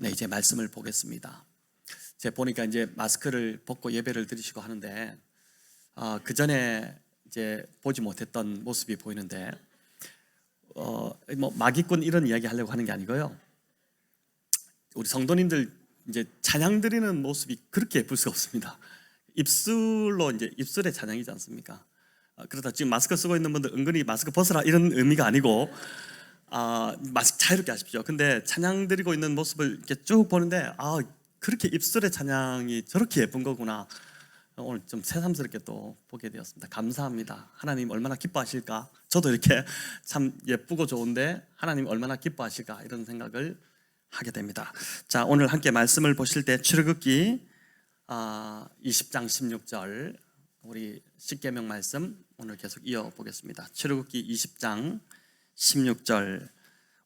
네, 이제 말씀을 보겠습니다. 제가 보니까 이제 마스크를 벗고 예배를 드리시고 하는데 그 전에 이제 보지 못했던 모습이 보이는데 뭐 마기꾼 이런 이야기 하려고 하는 게 아니고요. 우리 성도님들 이제 찬양 드리는 모습이 그렇게 예쁠 수가 없습니다. 입술로 이제 입술의 찬양이지 않습니까? 그러다 지금 마스크 쓰고 있는 분들 은근히 마스크 벗으라 이런 의미가 아니고 마스크 자유롭게 하십시오. 근데 찬양 드리고 있는 모습을 이렇게 쭉 보는데 그렇게 입술의 찬양이 저렇게 예쁜 거구나. 오늘 좀 새삼스럽게 또 보게 되었습니다. 감사합니다. 하나님 얼마나 기뻐하실까? 저도 이렇게 참 예쁘고 좋은데 하나님 얼마나 기뻐하실까? 이런 생각을 하게 됩니다. 자, 오늘 함께 말씀을 보실 때 출애굽기 20장 16절 우리 십계명 말씀 오늘 계속 이어보겠습니다. 출애굽기 20장 16절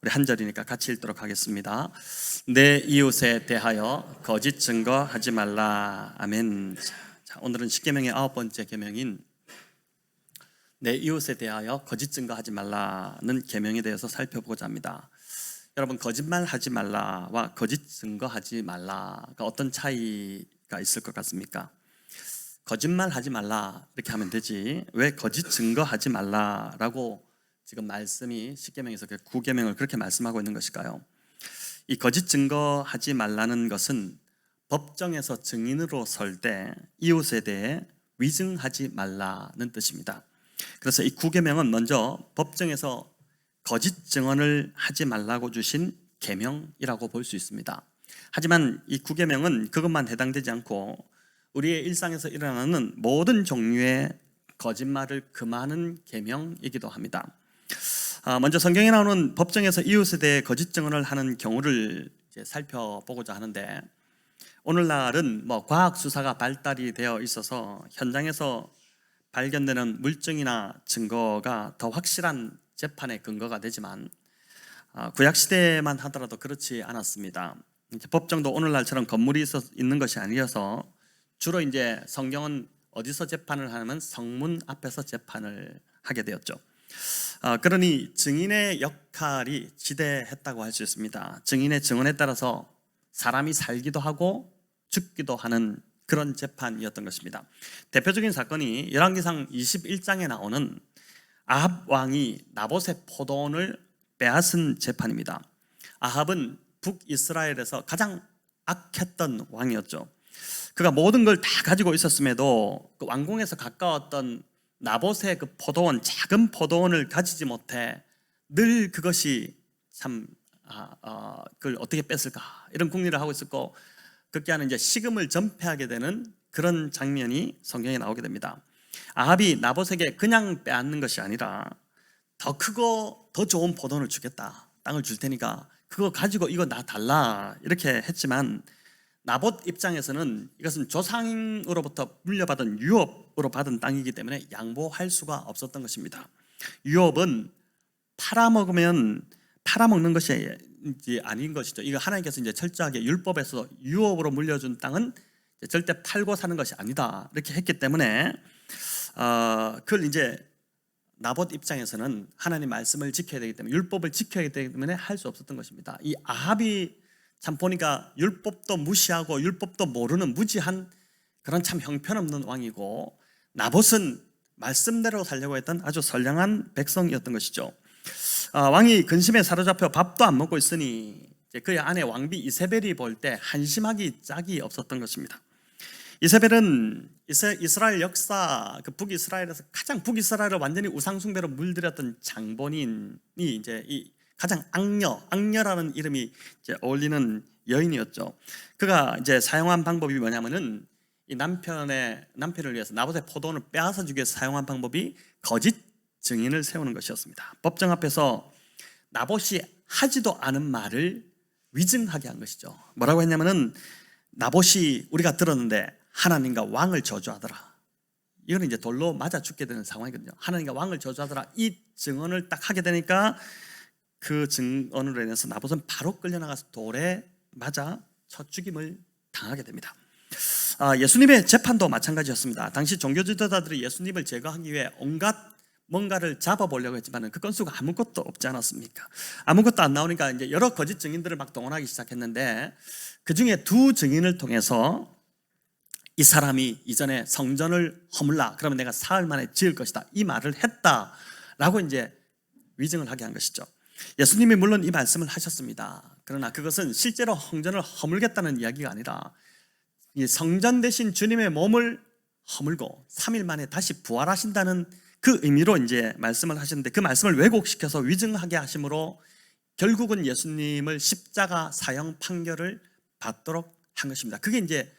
우리 한 절이니까 같이 읽도록 하겠습니다. 내 이웃에 대하여 거짓 증거하지 말라. 아멘. 자, 오늘은 십계명의 9번째 계명인 내 이웃에 대하여 거짓 증거하지 말라는 계명에 대해서 살펴보고자 합니다. 여러분, 거짓말하지 말라와 거짓 증거하지 말라가 어떤 차이가 있을 것 같습니까? 거짓말하지 말라 이렇게 하면 되지 왜 거짓 증거하지 말라라고 지금 말씀이 십계명에서 9계명을 그렇게 말씀하고 있는 것일까요? 이 거짓 증거하지 말라는 것은 법정에서 증인으로 설 때 이웃에 대해 위증하지 말라는 뜻입니다. 그래서 이 9계명은 먼저 법정에서 거짓 증언을 하지 말라고 주신 계명이라고 볼 수 있습니다. 하지만 이 9계명은 그것만 해당되지 않고 우리의 일상에서 일어나는 모든 종류의 거짓말을 금하는 계명이기도 합니다. 먼저 성경에 나오는 법정에서 이웃에 대해 거짓 증언을 하는 경우를 이제 살펴보고자 하는데, 오늘날은 과학 수사가 발달이 되어 있어서 현장에서 발견되는 물증이나 증거가 더 확실한 재판의 근거가 되지만 구약 시대만 하더라도 그렇지 않았습니다. 법정도 오늘날처럼 건물이 있는 것이 아니어서 주로 이제 성경은 어디서 재판을 하냐면 성문 앞에서 재판을 하게 되었죠. 그러니 증인의 역할이 지대했다고 할 수 있습니다. 증인의 증언에 따라서 사람이 살기도 하고 죽기도 하는 그런 재판이었던 것입니다. 대표적인 사건이 열왕기상 21장에 나오는 아합 왕이 나봇의 포도원을 빼앗은 재판입니다. 아합은 북이스라엘에서 가장 악했던 왕이었죠. 그가 모든 걸 다 가지고 있었음에도 그 왕궁에서 가까웠던 나봇의 그 포도원, 작은 포도원을 가지지 못해 늘 그것이 참 그걸 어떻게 뺐을까 이런 궁리를 하고 있었고, 극기하는 이제 식음을 전폐하게 되는 그런 장면이 성경에 나오게 됩니다. 아합이 나봇에게 그냥 빼앗는 것이 아니라 더 크고 더 좋은 포도원을 주겠다, 땅을 줄 테니까 그거 가지고 이거 나 달라 이렇게 했지만, 나봇 입장에서는 이것은 조상으로부터 물려받은 유업으로 받은 땅이기 때문에 양보할 수가 없었던 것입니다. 유업은 팔아먹는 것이 아닌 것이죠. 이거 하나님께서 이제 철저하게 율법에서 유업으로 물려준 땅은 절대 팔고 사는 것이 아니다 이렇게 했기 때문에 그걸 이제 나봇 입장에서는 하나님 말씀을 지켜야 되기 때문에, 율법을 지켜야 되기 때문에 할 수 없었던 것입니다. 이 아합이 참 보니까 율법도 무시하고 율법도 모르는 무지한 그런 참 형편없는 왕이고, 나봇은 말씀대로 살려고 했던 아주 선량한 백성이었던 것이죠. 왕이 근심에 사로잡혀 밥도 안 먹고 있으니 그의 아내 왕비 이세벨이 볼 때 한심하기 짝이 없었던 것입니다. 이세벨은 이스라엘 역사, 북이스라엘에서 가장 북이스라엘을 완전히 우상숭배로 물들였던 장본인이 이제 이 가장 악녀라는 이름이 이제 어울리는 여인이었죠. 그가 이제 사용한 방법이 뭐냐면은 이 남편을 위해서 나봇의 포도원을 빼앗아 주기 위해서 사용한 방법이 거짓 증인을 세우는 것이었습니다. 법정 앞에서 나봇이 하지도 않은 말을 위증하게 한 것이죠. 뭐라고 했냐면은 나봇이 우리가 들었는데 하나님과 왕을 저주하더라. 이거는 이제 돌로 맞아 죽게 되는 상황이거든요. 하나님과 왕을 저주하더라. 이 증언을 딱 하게 되니까 그 증언으로 인해서 나봇은 바로 끌려나가서 돌에 맞아 첫 죽임을 당하게 됩니다. 예수님의 재판도 마찬가지였습니다. 당시 종교 지도자들이 예수님을 제거하기 위해 온갖 뭔가를 잡아보려고 했지만 그 건수가 아무것도 없지 않았습니까? 아무것도 안 나오니까 이제 여러 거짓 증인들을 막 동원하기 시작했는데, 그 중에 두 증인을 통해서 이 사람이 이전에 성전을 허물라 그러면 내가 사흘 만에 지을 것이다, 이 말을 했다라고 이제 위증을 하게 한 것이죠. 예수님이 물론 이 말씀을 하셨습니다. 그러나 그것은 실제로 성전을 허물겠다는 이야기가 아니라 이 성전 대신 주님의 몸을 허물고 3일 만에 다시 부활하신다는 그 의미로 이제 말씀을 하셨는데, 그 말씀을 왜곡시켜서 위증하게 하심으로 결국은 예수님을 십자가 사형 판결을 받도록 한 것입니다. 그게 이제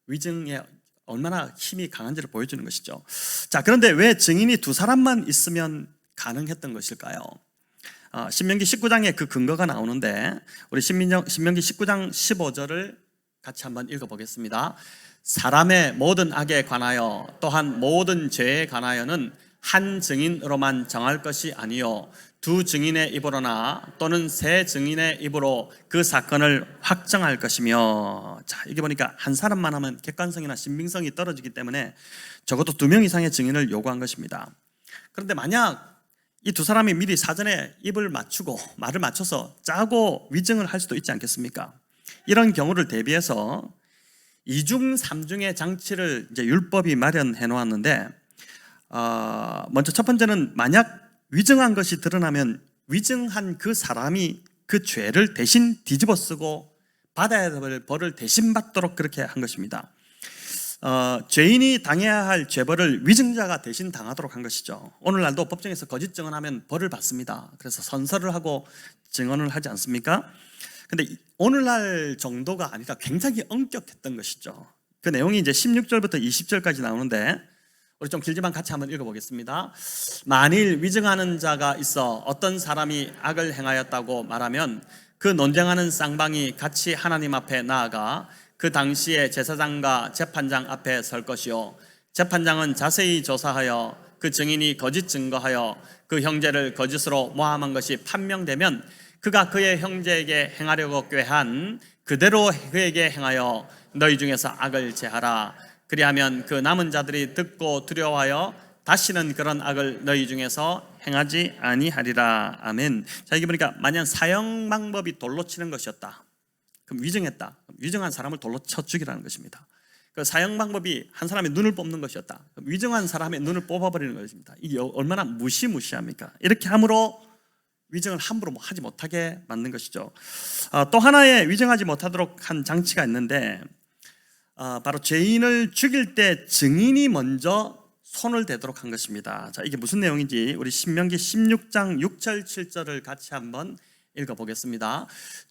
위증에 얼마나 힘이 강한지를 보여주는 것이죠. 자, 그런데 왜 증인이 두 사람만 있으면 가능했던 것일까요? 신명기 19장에 그 근거가 나오는데, 우리 신명기 19장 15절을 같이 한번 읽어보겠습니다. 사람의 모든 악에 관하여 또한 모든 죄에 관하여는 한 증인으로만 정할 것이 아니요 두 증인의 입으로나 또는 세 증인의 입으로 그 사건을 확정할 것이며. 자, 이게 보니까 한 사람만 하면 객관성이나 신빙성이 떨어지기 때문에 적어도 2명 이상의 증인을 요구한 것입니다. 그런데 만약 이 두 사람이 미리 사전에 입을 맞추고 말을 맞춰서 짜고 위증을 할 수도 있지 않겠습니까? 이런 경우를 대비해서 2중 3중의 장치를 이제 율법이 마련해 놓았는데, 먼저 첫 번째는 만약 위증한 것이 드러나면 위증한 그 사람이 그 죄를 대신 뒤집어 쓰고 받아야 될 벌을 대신 받도록 그렇게 한 것입니다. 죄인이 당해야 할 죄벌을 위증자가 대신 당하도록 한 것이죠. 오늘날도 법정에서 거짓 증언하면 벌을 받습니다. 그래서 선서를 하고 증언을 하지 않습니까? 근데 오늘날 정도가 아니라 굉장히 엄격했던 것이죠. 그 내용이 이제 16절부터 20절까지 나오는데, 우리 좀 길지만 같이 한번 읽어보겠습니다. 만일 위증하는 자가 있어 어떤 사람이 악을 행하였다고 말하면 그 논쟁하는 쌍방이 같이 하나님 앞에 나아가 그 당시에 제사장과 재판장 앞에 설 것이요 재판장은 자세히 조사하여 그 증인이 거짓 증거하여 그 형제를 거짓으로 모함한 것이 판명되면 그가 그의 형제에게 행하려고 꾀한 그대로 그에게 행하여 너희 중에서 악을 제하라. 그리하면 그 남은 자들이 듣고 두려워하여 다시는 그런 악을 너희 중에서 행하지 아니하리라. 아멘. 자, 이게 보니까 만약 사형 방법이 돌로 치는 것이었다, 그럼 위증했다, 위증한 사람을 돌로 쳐 죽이라는 것입니다. 그 사형 방법이 한 사람의 눈을 뽑는 것이었다, 그럼 위증한 사람의 눈을 뽑아버리는 것입니다. 이게 얼마나 무시무시합니까? 이렇게 함으로 위증을 함부로 하지 못하게 만든 것이죠. 또 하나의 위증하지 못하도록 한 장치가 있는데, 바로 죄인을 죽일 때 증인이 먼저 손을 대도록 한 것입니다. 자, 이게 무슨 내용인지 우리 신명기 16장 6절 7절을 같이 한번 읽어보겠습니다.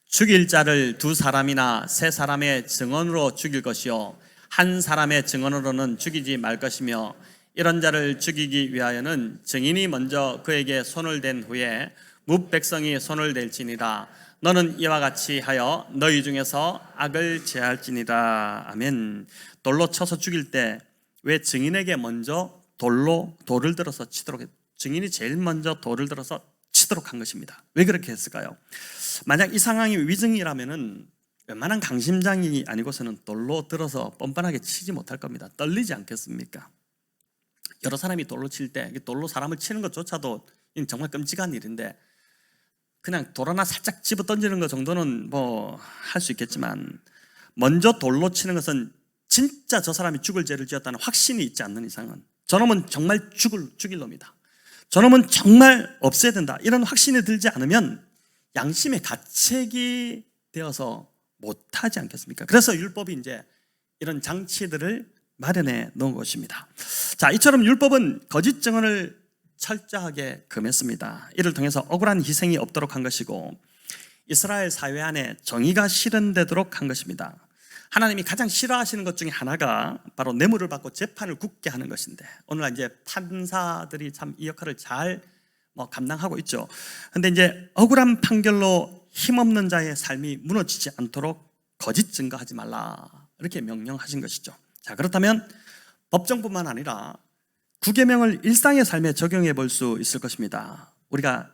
죽일 자를 두 사람이나 세 사람의 증언으로 죽일 것이요 한 사람의 증언으로는 죽이지 말 것이며, 이런 자를 죽이기 위하여는 증인이 먼저 그에게 손을 댄 후에 뭇 백성이 손을 댈지니라. 너는 이와 같이 하여 너희 중에서 악을 제할지니라. 아멘. 돌로 쳐서 죽일 때 왜 증인에게 먼저 돌을 들어서 치도록, 증인이 제일 먼저 돌을 들어서 치도록 한 것입니다. 왜 그렇게 했을까요? 만약 이 상황이 위증이라면은 웬만한 강심장이 아니고서는 돌로 들어서 뻔뻔하게 치지 못할 겁니다. 떨리지 않겠습니까? 여러 사람이 돌로 칠 때 돌로 사람을 치는 것조차도 정말 끔찍한 일인데, 그냥 돌 하나 살짝 집어 던지는 것 정도는 뭐 할 수 있겠지만, 먼저 돌로 치는 것은 진짜 저 사람이 죽을 죄를 지었다는 확신이 있지 않는 이상은, 저놈은 정말 죽일 놈이다, 저놈은 정말 없애야 된다, 이런 확신이 들지 않으면 양심의 가책이 되어서 못하지 않겠습니까? 그래서 율법이 이제 이런 장치들을 마련해 놓은 것입니다. 자, 이처럼 율법은 거짓 증언을 철저하게 금했습니다. 이를 통해서 억울한 희생이 없도록 한 것이고, 이스라엘 사회 안에 정의가 실현되도록 한 것입니다. 하나님이 가장 싫어하시는 것 중에 하나가 바로 뇌물을 받고 재판을 굳게 하는 것인데, 오늘날 이제 판사들이 참 이 역할을 잘 감당하고 있죠. 그런데 이제 억울한 판결로 힘없는 자의 삶이 무너지지 않도록 거짓 증거하지 말라, 이렇게 명령하신 것이죠. 자, 그렇다면 법정뿐만 아니라 구계명을 일상의 삶에 적용해 볼 수 있을 것입니다. 우리가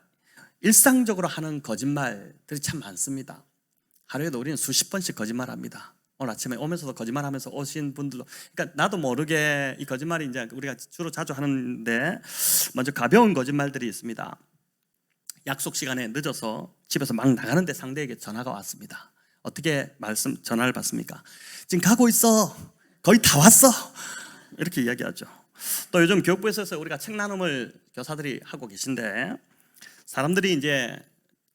일상적으로 하는 거짓말들이 참 많습니다. 하루에도 우리는 수십 번씩 거짓말합니다. 오늘 아침에 오면서도 거짓말하면서 오신 분들도, 그러니까 나도 모르게 이 거짓말이 이제 우리가 주로 자주 하는데, 먼저 가벼운 거짓말들이 있습니다. 약속 시간에 늦어서 집에서 막 나가는데 상대에게 전화가 왔습니다. 어떻게 전화를 받습니까? 지금 가고 있어. 거의 다 왔어. 이렇게 이야기하죠. 또 요즘 교육부에서 우리가 책 나눔을 교사들이 하고 계신데, 사람들이 이제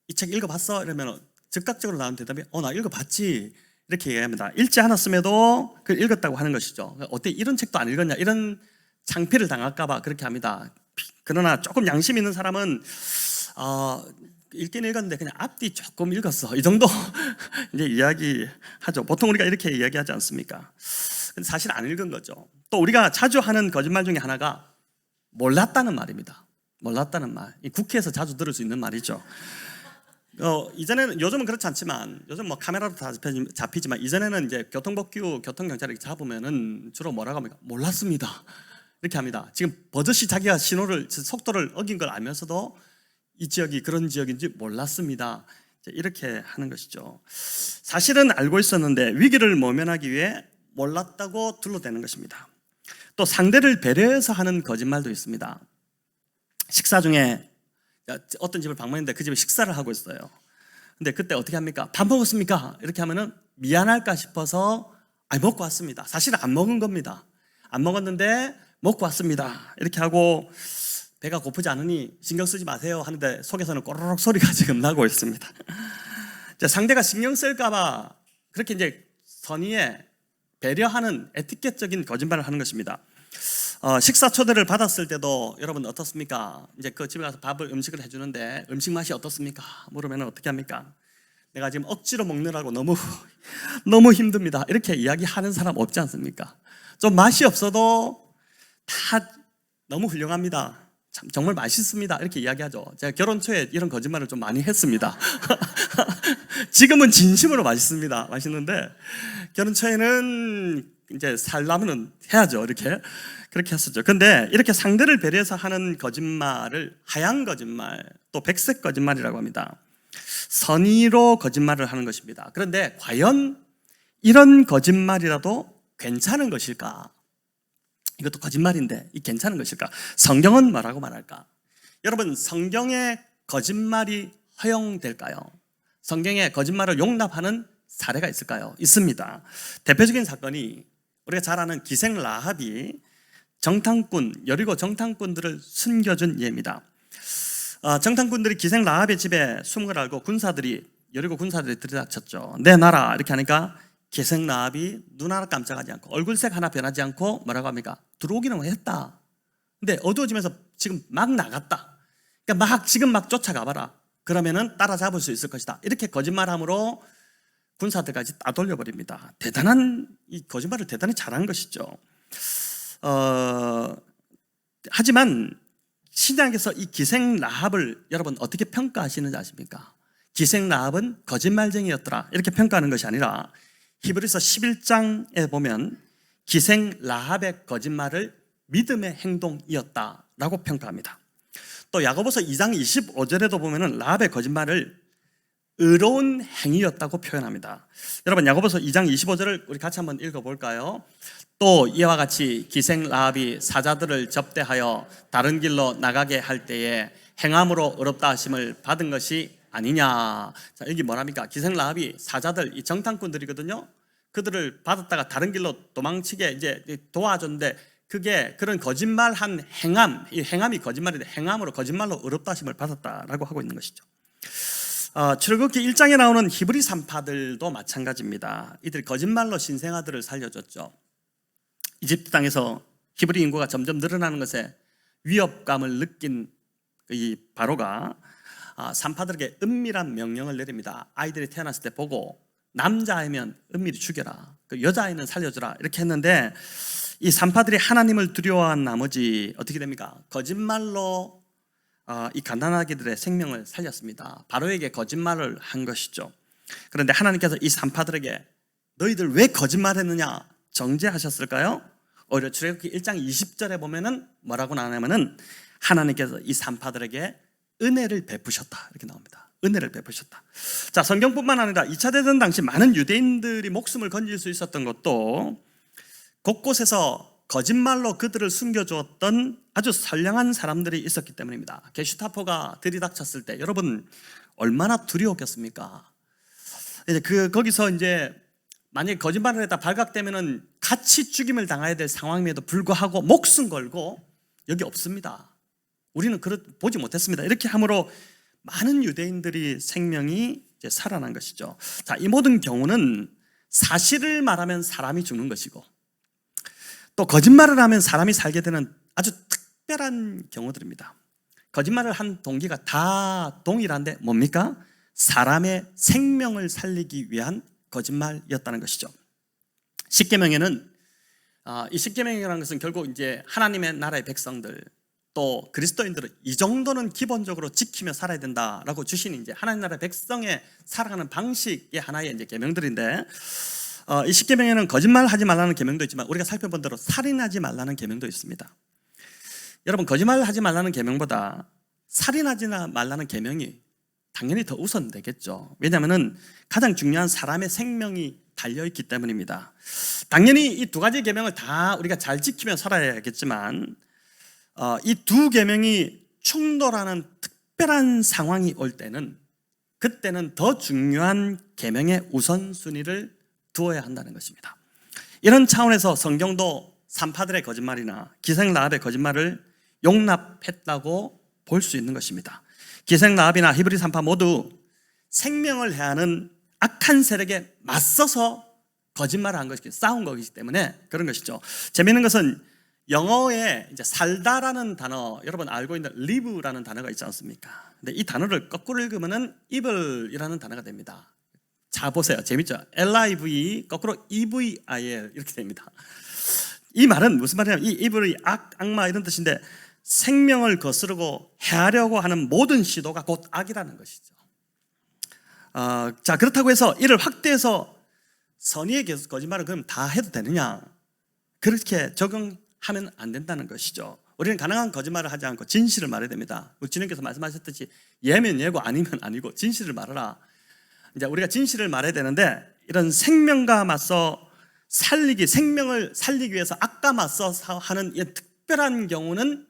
이 책 읽어봤어? 이러면 즉각적으로 나오는 대답이 나 읽어봤지. 이렇게 얘기합니다. 읽지 않았음에도 그걸 읽었다고 하는 것이죠. 어때 이런 책도 안 읽었냐, 이런 창피를 당할까봐 그렇게 합니다. 그러나 조금 양심 있는 사람은 읽긴 읽었는데 그냥 앞뒤 조금 읽었어, 이 정도 이제 이야기하죠. 보통 우리가 이렇게 이야기하지 않습니까? 근데 사실 안 읽은 거죠. 또 우리가 자주 하는 거짓말 중에 하나가 몰랐다는 말입니다. 몰랐다는 말. 이 국회에서 자주 들을 수 있는 말이죠. 이전에는, 요즘은 그렇지 않지만, 요즘 뭐 카메라로 다 잡히지만, 이전에는 이제 교통법규, 교통경찰이 잡으면은 주로 뭐라고 합니까? 몰랐습니다. 이렇게 합니다. 지금 버젓이 자기가 속도를 어긴 걸 알면서도 이 지역이 그런 지역인지 몰랐습니다. 이렇게 하는 것이죠. 사실은 알고 있었는데 위기를 모면하기 위해 몰랐다고 둘러대는 것입니다. 또 상대를 배려해서 하는 거짓말도 있습니다. 식사 중에 어떤 집을 방문했는데 그 집에 식사를 하고 있어요. 근데 그때 어떻게 합니까? 밥 먹었습니까? 이렇게 하면은 미안할까 싶어서 먹고 왔습니다. 사실 안 먹은 겁니다. 안 먹었는데 먹고 왔습니다. 이렇게 하고 배가 고프지 않으니 신경 쓰지 마세요 하는데 속에서는 꼬르륵 소리가 지금 나고 있습니다. 상대가 신경 쓸까봐 그렇게 이제 선의에 배려하는 에티켓적인 거짓말을 하는 것입니다. 식사 초대를 받았을 때도 여러분 어떻습니까? 이제 그 집에 가서 음식을 해주는데 음식 맛이 어떻습니까? 물으면 어떻게 합니까? 내가 지금 억지로 먹느라고 너무 힘듭니다. 이렇게 이야기하는 사람 없지 않습니까? 좀 맛이 없어도 다 너무 훌륭합니다. 참 정말 맛있습니다. 이렇게 이야기하죠. 제가 결혼 초에 이런 거짓말을 좀 많이 했습니다. 지금은 진심으로 맛있는데 결혼 초에는 이제 살려면 해야죠. 그렇게 했었죠. 근데 이렇게 상대를 배려해서 하는 거짓말을 하얀 거짓말, 또 백색 거짓말이라고 합니다. 선의로 거짓말을 하는 것입니다. 그런데 과연 이런 거짓말이라도 괜찮은 것일까? 이것도 거짓말인데 이 괜찮은 것일까? 성경은 뭐라고 말할까? 여러분, 성경에 거짓말이 허용될까요? 성경에 거짓말을 용납하는 사례가 있을까요? 있습니다. 대표적인 사건이 우리가 잘 아는 기생 라합이 여리고 정탐꾼들을 숨겨준 예입니다. 정탐꾼들이 기생 라합의 집에 숨은 걸 알고 여리고 군사들이 들이닥쳤죠. 내 나라 이렇게 하니까 기생 라합이 눈 하나 깜짝하지 않고 얼굴색 하나 변하지 않고 뭐라고 합니까? 들어오기는 했다. 근데 어두워지면서 지금 막 나갔다. 그러니까 지금 막 쫓아가봐라. 그러면은 따라잡을 수 있을 것이다. 이렇게 거짓말함으로 군사들까지 따돌려버립니다. 이 거짓말을 대단히 잘한 것이죠. 하지만 신약에서 이 기생 라합을 여러분 어떻게 평가하시는지 아십니까? 기생 라합은 거짓말쟁이였더라 이렇게 평가하는 것이 아니라 히브리서 11장에 보면 기생 라합의 거짓말을 믿음의 행동이었다라고 평가합니다. 또 야고보서 2장 25절에도 보면 라합의 거짓말을 의로운 행위였다고 표현합니다. 여러분, 야고보서 2장 25절을 우리 같이 한번 읽어볼까요? 또 이와 같이 기생 라합이 사자들을 접대하여 다른 길로 나가게 할 때에 행함으로 의롭다 하심을 받은 것이 아니냐. 자, 여기 뭐랍니까? 기생 라합이 사자들, 이 정탐꾼들이거든요. 그들을 받았다가 다른 길로 도망치게 이제 도와줬는데 그게 그런 거짓말한 행함, 이 행함이 거짓말인데 행함으로 거짓말로 의롭다 하심을 받았다라고 하고 있는 것이죠. 출애굽기 1장에 나오는 히브리 산파들도 마찬가지입니다. 이들이 거짓말로 신생아들을 살려줬죠. 이집트 땅에서 히브리 인구가 점점 늘어나는 것에 위협감을 느낀 이 바로가 산파들에게 은밀한 명령을 내립니다. 아이들이 태어났을 때 보고 남자아이면 은밀히 죽여라, 여자아이는 살려줘라 이렇게 했는데 이 산파들이 하나님을 두려워한 나머지 어떻게 됩니까? 거짓말로 이 갓난아기들의 생명을 살렸습니다. 바로에게 거짓말을 한 것이죠. 그런데 하나님께서 이 산파들에게 너희들 왜 거짓말했느냐 정죄하셨을까요? 오히려 출애굽기 1장 20절에 보면은 뭐라고 나오냐면은 하나님께서 이 산파들에게 은혜를 베푸셨다 이렇게 나옵니다. 은혜를 베푸셨다. 자, 성경뿐만 아니라 2차 대전 당시 많은 유대인들이 목숨을 건질 수 있었던 것도 곳곳에서 거짓말로 그들을 숨겨주었던 아주 선량한 사람들이 있었기 때문입니다. 게슈타포가 들이닥쳤을 때 여러분 얼마나 두려웠겠습니까? 이제 거기서 이제 만약에 거짓말을 했다 발각되면은 같이 죽임을 당해야 될 상황임에도 불구하고 목숨 걸고 여기 없습니다. 우리는 보지 못했습니다. 이렇게 함으로 많은 유대인들이 생명이 이제 살아난 것이죠. 자, 이 모든 경우는 사실을 말하면 사람이 죽는 것이고 또 거짓말을 하면 사람이 살게 되는 아주 특별한 경우들입니다. 거짓말을 한 동기가 다 동일한데 뭡니까? 사람의 생명을 살리기 위한 거짓말이었다는 것이죠. 십계명에는 이 십계명이라는 것은 결국 이제 하나님의 나라의 백성들 또 그리스도인들은 이 정도는 기본적으로 지키며 살아야 된다라고 주신 이제 하나님 나라의 백성의 살아가는 방식의 하나의 이제 계명들인데 이 십계명에는 거짓말하지 말라는 계명도 있지만 우리가 살펴본 대로 살인하지 말라는 계명도 있습니다. 여러분 거짓말하지 말라는 계명보다 살인하지 말라는 계명이 당연히 더 우선되겠죠. 왜냐하면 가장 중요한 사람의 생명이 달려있기 때문입니다. 당연히 이 두 가지 계명을 다 우리가 잘 지키며 살아야겠지만 이 두 계명이 충돌하는 특별한 상황이 올 때는 그때는 더 중요한 계명의 우선순위를 두어야 한다는 것입니다. 이런 차원에서 성경도 산파들의 거짓말이나 기생 라합의 거짓말을 용납했다고 볼 수 있는 것입니다. 기생 라합이나 히브리 산파 모두 생명을 해하는 악한 세력에 맞서서 거짓말을 한 것이기 싸운 것이기 때문에 그런 것이죠. 재미있는 것은 영어에 이제 살다라는 단어 여러분 알고 있는 live라는 단어가 있지 않습니까? 근데 이 단어를 거꾸로 읽으면은 evil이라는 단어가 됩니다. 자 보세요. 재밌죠? live 거꾸로 evil 이렇게 됩니다. 이 말은 무슨 말이냐면 이 evil이 악마 이런 뜻인데 생명을 거스르고 해하려고 하는 모든 시도가 곧 악이라는 것이죠. 자 그렇다고 해서 이를 확대해서 선의의 거짓말을 그럼 다 해도 되느냐? 그렇게 적용하면 안 된다는 것이죠. 우리는 가능한 거짓말을 하지 않고 진실을 말해야 됩니다. 우리 주님께서 말씀하셨듯이 예면 예고 아니면 아니고 진실을 말하라. 이제 우리가 진실을 말해야 되는데 이런 생명과 맞서 생명을 살리기 위해서 악과 맞서 하는 이 특별한 경우는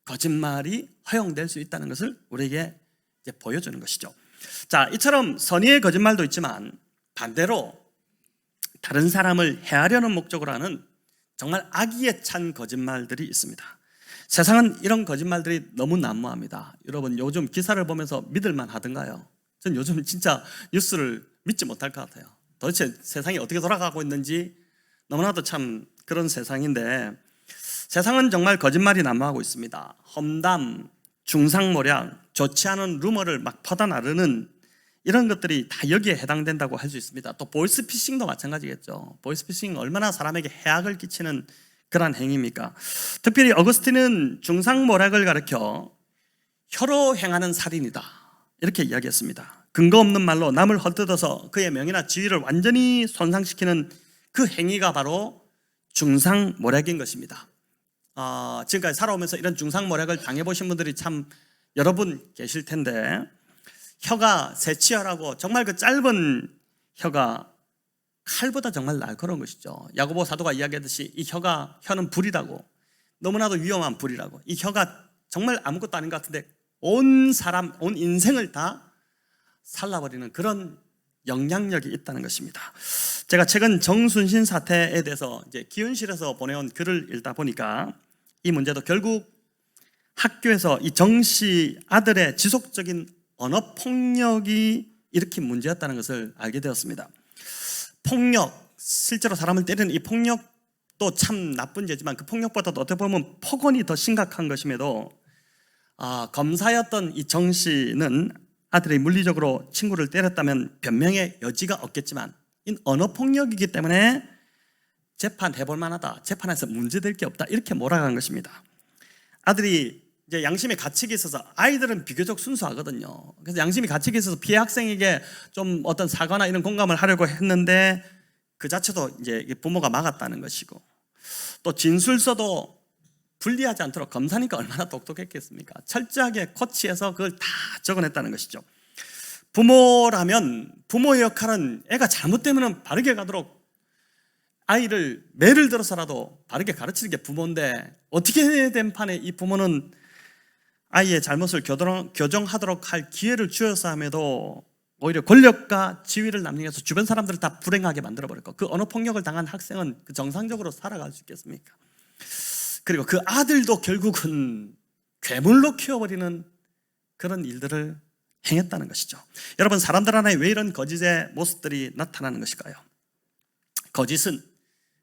거짓말이 허용될 수 있다는 것을 우리에게 이제 보여주는 것이죠. 자, 이처럼 선의의 거짓말도 있지만 반대로 다른 사람을 해하려는 목적으로 하는 정말 악의에 찬 거짓말들이 있습니다. 세상은 이런 거짓말들이 너무 난무합니다. 여러분 요즘 기사를 보면서 믿을만 하던가요? 전 요즘 진짜 뉴스를 믿지 못할 것 같아요. 도대체 세상이 어떻게 돌아가고 있는지 너무나도 참 그런 세상인데 세상은 정말 거짓말이 난무하고 있습니다. 험담, 중상모략, 좋지 않은 루머를 막 퍼다 나르는 이런 것들이 다 여기에 해당된다고 할 수 있습니다. 또 보이스피싱도 마찬가지겠죠. 보이스피싱 얼마나 사람에게 해악을 끼치는 그런 행위입니까? 특별히 어거스틴은 중상모략을 가리켜 혀로 행하는 살인이다 이렇게 이야기했습니다. 근거 없는 말로 남을 헛뜯어서 그의 명예나 지위를 완전히 손상시키는 그 행위가 바로 중상모략인 것입니다. 지금까지 살아오면서 이런 중상모략을 당해보신 분들이 참 여러분 계실 텐데 혀가 새치열하고 정말 그 짧은 혀가 칼보다 정말 날카로운 것이죠. 야고보 사도가 이야기하듯이 이 혀는 불이라고 너무나도 위험한 불이라고 이 혀가 정말 아무것도 아닌 것 같은데 온 인생을 다 살라버리는 그런 영향력이 있다는 것입니다. 제가 최근 정순신 사태에 대해서 이제 기윤실에서 보내온 글을 읽다 보니까 이 문제도 결국 학교에서 이 정씨 아들의 지속적인 언어 폭력이 일으킨 문제였다는 것을 알게 되었습니다. 폭력, 실제로 사람을 때리는 이 폭력도 참 나쁜 죄지만 그 폭력보다도 어떻게 보면 폭언이 더 심각한 것임에도 검사였던 이 정 씨는 아들이 물리적으로 친구를 때렸다면 변명의 여지가 없겠지만 이 언어 폭력이기 때문에 재판해볼 만하다, 재판에서 문제될 게 없다 이렇게 몰아간 것입니다. 아들이 이제 양심의 가책이 있어서 아이들은 비교적 순수하거든요. 그래서 양심의 가책이 있어서 피해 학생에게 좀 어떤 사과나 이런 공감을 하려고 했는데 그 자체도 이제 부모가 막았다는 것이고 또 진술서도 불리하지 않도록 검사니까 얼마나 똑똑했겠습니까? 철저하게 코치해서 그걸 다 적어냈다는 것이죠. 부모라면 부모의 역할은 애가 잘못되면 바르게 가도록 아이를 매를 들어서라도 바르게 가르치는 게 부모인데, 어떻게 된 판에 이 부모는 아이의 잘못을 교정하도록 할 기회를 주어서 함에도 오히려 권력과 지위를 남용해서 주변 사람들을 다 불행하게 만들어버렸고, 그 언어폭력을 당한 학생은 그 정상적으로 살아갈 수 있겠습니까? 그리고 그 아들도 결국은 괴물로 키워버리는 그런 일들을 행했다는 것이죠. 여러분, 사람들 안에 왜 이런 거짓의 모습들이 나타나는 것일까요? 거짓은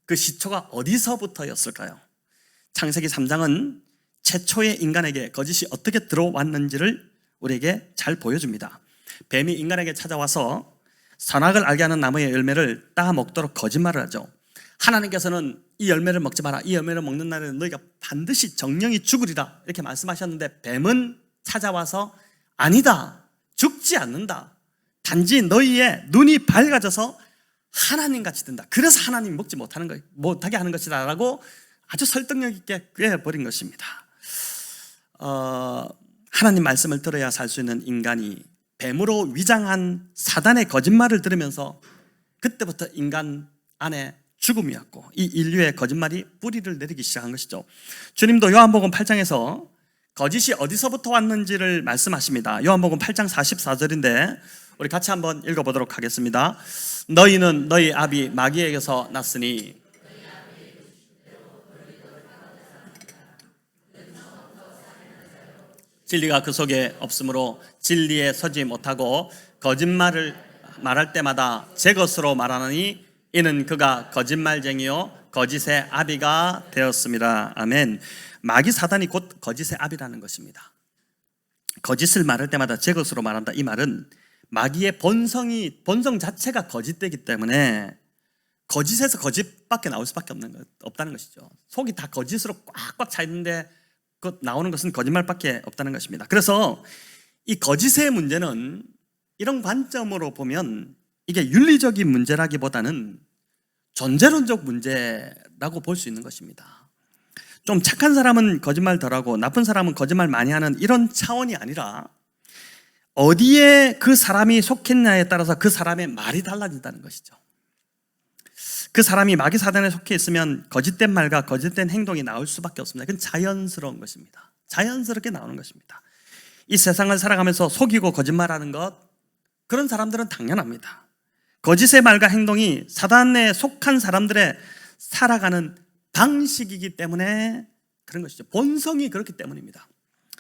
그 시초가 어디서부터였을까요? 창세기 3장은 최초의 인간에게 거짓이 어떻게 들어왔는지를 우리에게 잘 보여줍니다. 뱀이 인간에게 찾아와서 선악을 알게 하는 나무의 열매를 따 먹도록 거짓말을 하죠. 하나님께서는 이 열매를 먹지 마라, 이 열매를 먹는 날에는 너희가 반드시 정령이 죽으리라, 이렇게 말씀하셨는데, 뱀은 찾아와서 아니다, 죽지 않는다, 단지 너희의 눈이 밝아져서 하나님같이 된다, 그래서 하나님 먹지 못하게 하는 것이다 라고 아주 설득력 있게 꾀해버린 것입니다. 하나님 말씀을 들어야 살 수 있는 인간이 뱀으로 위장한 사단의 거짓말을 들으면서 그때부터 인간 안에 죽음이었고, 이 인류의 거짓말이 뿌리를 내리기 시작한 것이죠. 주님도 요한복음 8장에서 거짓이 어디서부터 왔는지를 말씀하십니다. 요한복음 8장 44절인데 우리 같이 한번 읽어보도록 하겠습니다. 너희는 너희 아비 마귀에게서 났으니 진리가 그 속에 없으므로 진리에 서지 못하고 거짓말을 말할 때마다 제 것으로 말하느니 이는 그가 거짓말쟁이요 거짓의 아비가 되었습니다. 아멘. 마귀 사단이 곧 거짓의 아비라는 것입니다. 거짓을 말할 때마다 제 것으로 말한다, 이 말은 마귀의 본성 자체가 거짓되기 때문에 거짓에서 거짓밖에 나올 수밖에 없다는 것이죠. 속이 다 거짓으로 꽉꽉 차 있는데 나오는 것은 거짓말밖에 없다는 것입니다. 그래서 이 거짓의 문제는 이런 관점으로 보면 이게 윤리적인 문제라기보다는 존재론적 문제라고 볼 수 있는 것입니다. 좀 착한 사람은 거짓말 덜하고 나쁜 사람은 거짓말 많이 하는 이런 차원이 아니라 어디에 그 사람이 속했냐에 따라서 그 사람의 말이 달라진다는 것이죠. 그 사람이 마귀 사단에 속해 있으면 거짓된 말과 거짓된 행동이 나올 수밖에 없습니다. 그건 자연스러운 것입니다. 자연스럽게 나오는 것입니다. 이 세상을 살아가면서 속이고 거짓말하는 것, 그런 사람들은 당연합니다. 거짓의 말과 행동이 사단에 속한 사람들의 살아가는 방식이기 때문에 그런 것이죠. 본성이 그렇기 때문입니다.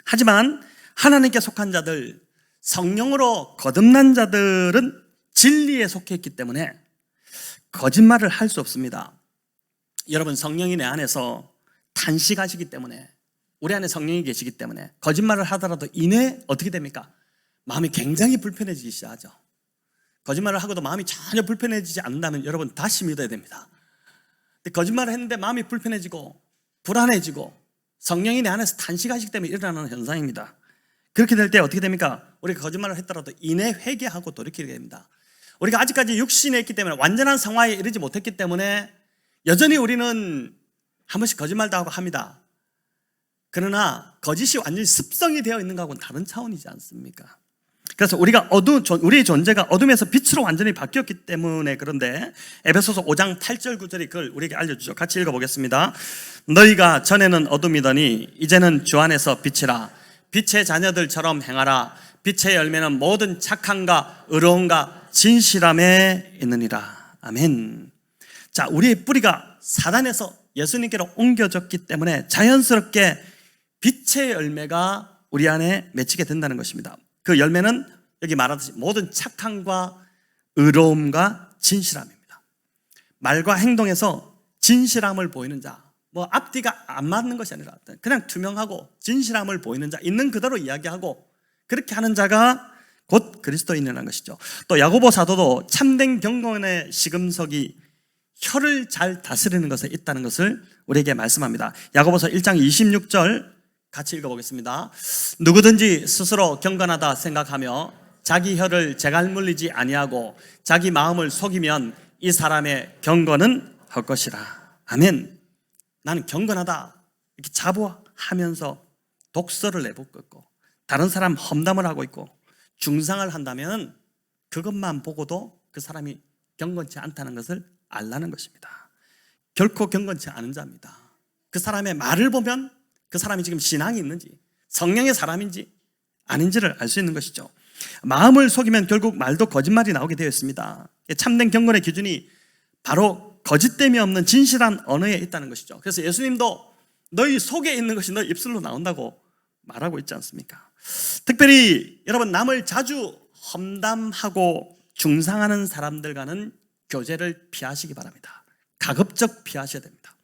하지만 하나님께 속한 자들, 성령으로 거듭난 자들은 진리에 속해 있기 때문에 거짓말을 할 수 없습니다. 여러분, 성령이 내 안에서 탄식하시기 때문에, 우리 안에 성령이 계시기 때문에 거짓말을 하더라도 이내 어떻게 됩니까? 마음이 굉장히 불편해지기 시작하죠. 거짓말을 하고도 마음이 전혀 불편해지지 않는다면 여러분 다시 믿어야 됩니다. 근데 거짓말을 했는데 마음이 불편해지고 불안해지고 성령이 내 안에서 탄식하시기 때문에 일어나는 현상입니다. 그렇게 될 때 어떻게 됩니까? 우리가 거짓말을 했더라도 이내 회개하고 돌이키게 됩니다. 우리가 아직까지 육신에 있기 때문에, 완전한 성화에 이르지 못했기 때문에 여전히 우리는 한 번씩 거짓말도 하고 합니다. 그러나 거짓이 완전히 습성이 되어 있는 것하고는 다른 차원이지 않습니까? 그래서 우리의 존재가 어둠에서 빛으로 완전히 바뀌었기 때문에 그런데 에베소서 5장 8절 9절이 그걸 우리에게 알려주죠. 같이 읽어보겠습니다. 너희가 전에는 어둠이더니 이제는 주 안에서 빛이라. 빛의 자녀들처럼 행하라. 빛의 열매는 모든 착함과 의로움과 진실함에 있느니라. 아멘. 자, 우리의 뿌리가 사단에서 예수님께로 옮겨졌기 때문에 자연스럽게 빛의 열매가 우리 안에 맺히게 된다는 것입니다. 그 열매는 여기 말하듯이 모든 착함과 의로움과 진실함입니다. 말과 행동에서 진실함을 보이는 자, 뭐 앞뒤가 안 맞는 것이 아니라 그냥 투명하고 진실함을 보이는 자, 있는 그대로 이야기하고 그렇게 하는 자가 곧 그리스도인이라는 것이죠. 또 야고보 사도도 참된 경건의 시금석이 혀를 잘 다스리는 것에 있다는 것을 우리에게 말씀합니다. 야고보서 1장 26절 같이 읽어보겠습니다. 누구든지 스스로 경건하다 생각하며 자기 혀를 재갈 물리지 아니하고 자기 마음을 속이면 이 사람의 경건은 헛것이라. 아멘. 나는 경건하다 이렇게 자부하면서 독서를 내뱉고 있고 다른 사람 험담을 하고 있고 중상을 한다면 그것만 보고도 그 사람이 경건치 않다는 것을 알라는 것입니다. 결코 경건치 않은 자입니다. 그 사람의 말을 보면 그 사람이 지금 신앙이 있는지 성령의 사람인지 아닌지를 알 수 있는 것이죠. 마음을 속이면 결국 말도 거짓말이 나오게 되어 있습니다. 참된 경건의 기준이 바로 거짓됨이 없는 진실한 언어에 있다는 것이죠. 그래서 예수님도 너희 속에 있는 것이 너희 입술로 나온다고 말하고 있지 않습니까? 특별히 여러분, 남을 자주 험담하고 중상하는 사람들과는 교제를 피하시기 바랍니다. 가급적 피하셔야 됩니다.